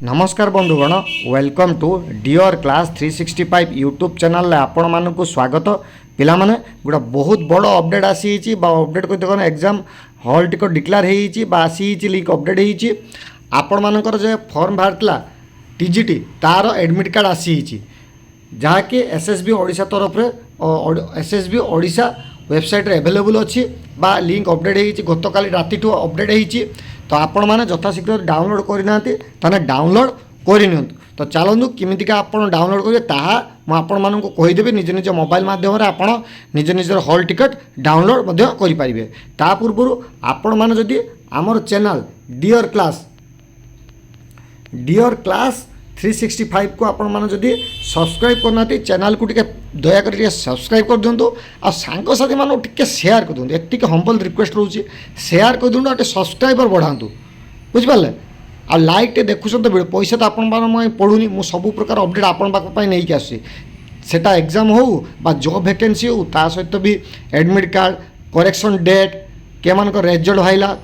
नमस्कार बंधुगण welcome to dear class 365 YouTube channel आपण मानक स्वागत पिला माने गोटे बहुत बड़ अपडेट आसी अपडेट को देखो एग्जाम हॉल टिकट डिक्लेयर होती आसी लिंक अपडेट होती आपण मानकर जो फॉर्म बाहर टीजीटी तार एडमिट कार्ड आसी जहाँकि एसएसबी ओडिशा तरफ एसएसबी ओडिशा वेबसाइट अवेलेबल अच्छी बा लिंक अपडेट होती गत काली राति अपडेट होती तो आपण मैंने यथाशीघ्र डाउनलोड करना ताने डाउनलोड करनी तो चलतु किमितिका आपण डाउनलोड करेंगे ताहा मुझे आपण कहीदेवी निज निज मोबाइल मध्यम आपण निज निजर हॉल टिकट डाउनलोड करेंगे ता पूर्व आपण मैंने जदि आमर चैनल डियर क्लास 365 को आपण मैंने जदि सब्सक्राइब करना चैनल को टिके दयाकर सब्सक्राइब कर दिंतु आ सांगसाथी मान टिके शेयर कर दिंतु एतिक हम्बल रिक्वेस्ट रोचे शेयर कर दिंतु आ सब्सक्राइबर बढ़ातु बुझिपारे आ लाइक टे देखुं तो पैसा तो आपण पढ़ुनी मु सब प्रकार अपडेट आपण पाखपाई नहीं आसी सेटा एग्जाम हो बा जॉब वैकेंसी हो ता सहित भी एडमिट कार्ड करेक्शन डेट के मान रिजल्ट हाइला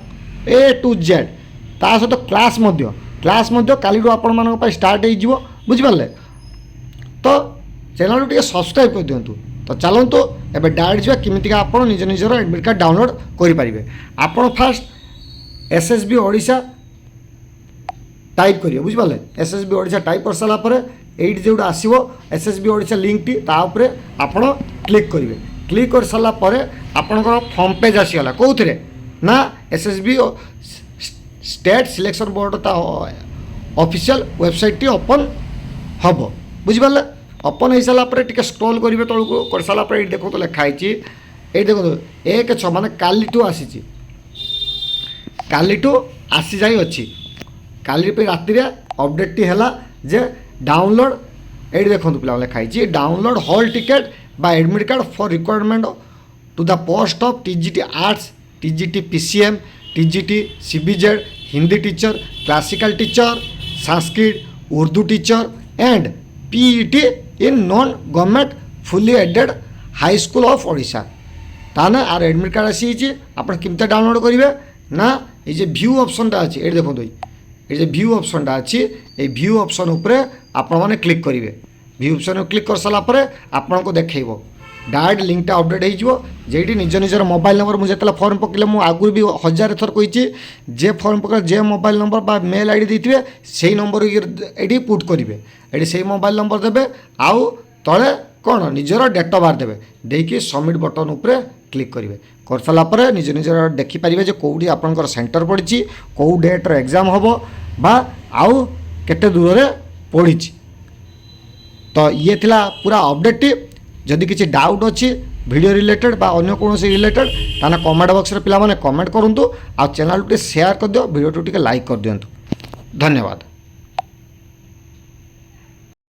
ए टू जेड ता सहित क्लास काली आपण मान स्टार्ट हो बुझिपारे तो चैनल टे सब्सक्राइब कर दिंतु तो चलतु एबे डायरेक्ट जा किमितिका आपण निज निजर एडमिट कार्ड डाउनलोड करेंगे आपण फास्ट एसएसबी ओडिशा टाइप करिए बुझिपारे एसएसबी ओडिशा टाइप कर सारा पर एट जो आसो एसएसबी ओडिशा लिंक टी ताऊपर आपण क्लिक करेंगे क्लिक कर सारा पर आपणकर फर्म पेज आसीगला कौन ना एसएसबी स्टेट सिलेक्शन बोर्ड ता ऑफिशियल वेबसाइट टी ओपन हम बुझिपारे ओपन हो सारा पर टिके स्क्रॉल करेंगे तौक कर सारा पर देखो तो लिखाई ये देखो 1-6 माने कालीठू आसी कालीठू आसी जाई अच्छी काली पे राति रे अपडेट टी हैला जे डाउनलोड ये देखो पिला लिखाई डाउनलोड हॉल टिकेट बा admit card for requirement to the post of TGT arts TGT PCM TGT CBZ Hindi teacher classical teacher Sanskrit Urdu teacher and PET in non government fully aided high school of Odisha ताने आर admit card आसी आप किमते download करेंगे ना ये view option टा अच्छी ये देखो ये व्यू ऑप्शन टा अच्छी ये व्यू ऑप्शन उपरे आपण माने क्लिक करेंगे व्यू ऑप्शन क्लिक कर सारा पर आपन को देखो डायरेक्ट लिंकटा अपडेट हो जेटी निज निजर मोबाइल नंबर मुझे फॉर्म पकड़े मुझे आगुरी भी 1000 थर कही जे फॉर्म पकड़ जे मोबाइल नंबर बा मेल आईडी देते से नंबर ये पुट करेंगे ये से मोबाइल नंबर देवे आउ तले कौन निजर डेट ऑफ बर्थ देवे देकी सबमिट बटन उपरे क्लिक करेंगे कर सारापर निज निजर देखिपारे जो कौटी आपंकर सेंटर पड़ी कौ डेट्र एग्जाम हम बा आउ केते दूर रे पड़ी तो ये थिला पूरा अपडेट टी जदि किसी डाउट अच्छी वीडियो रिलेटेड बा अन्य कौन रिलेटेड ताना कमेंट बॉक्स रे पिला माने कमेंट करंतु आ चैनल टे शेयर कर दियो वीडियो टे लाइक कर दियंतु धन्यवाद।